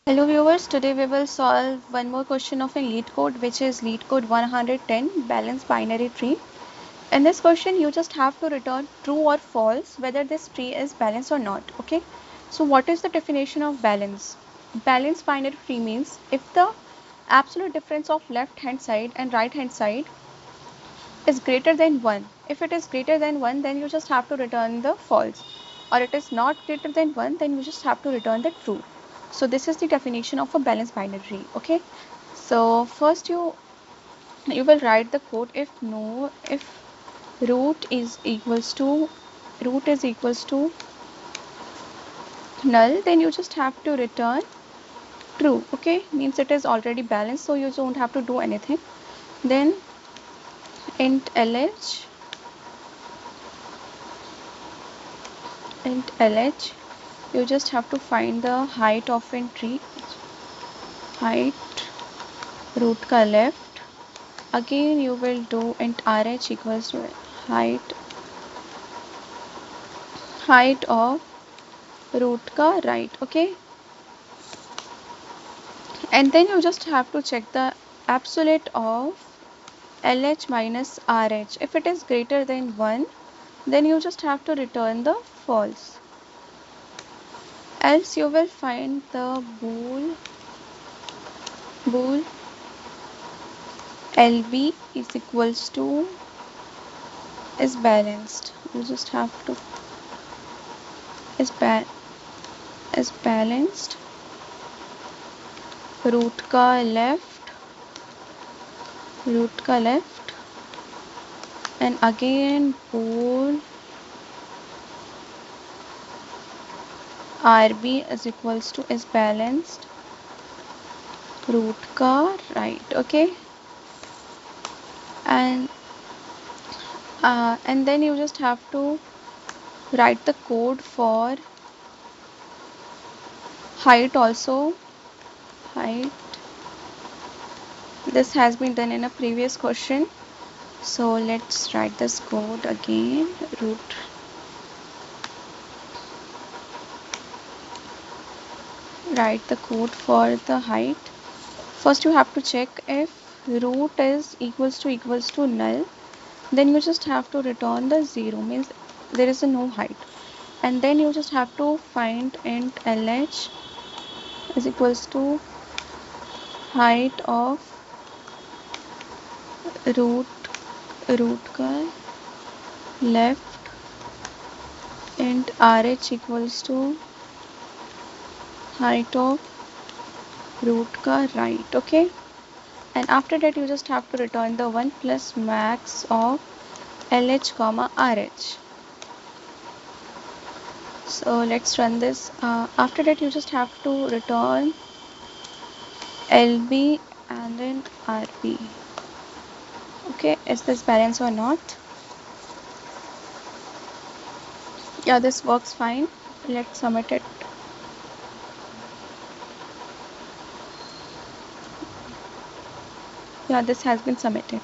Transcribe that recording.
Hello viewers, today we will solve one more question of a LeetCode, which is LeetCode 110 balanced binary tree. In this question you just have to return true or false whether this tree is balanced or not. Okay, so what is the definition of balance? Balanced binary tree means if the absolute difference of left hand side and right hand side is greater than 1. If it is greater than 1, then you just have to return the false, or it is not greater than 1, then you just have to return the true. So this is the definition of a balanced binary tree. Okay, so first you will write the code. If root is equals to null, then you just have to return true. Okay, means it is already balanced, so you don't have to do anything. Then int lh you just have to find the height of a tree, height root ka left. Again you will do int rh equals to height of root ka right. Okay, and then you just have to check the absolute of lh minus rh. If it is greater than 1, then you just have to return the false, else you will find the bool lb is equals to is balanced. You just have to is balanced root ka left, and again bool rb is equals to is balanced root ka right. Okay, and then you just have to write the code for height also. Height, this has been done in a previous question, so let's write this code again. Write the code for the height. First you have to check if root is equals to null, then you just have to return the 0, means there is a no height, and then you just have to find int lh is equals to height of root ka left, int rh equals to height of root ka right. Okay, and after that you just have to return the 1 plus max of lh comma rh. So let's run this. After that you just have to return lb and then rb. Okay, is this balanced or not? Yeah, this works fine. Let's submit it. Yeah, this has been submitted.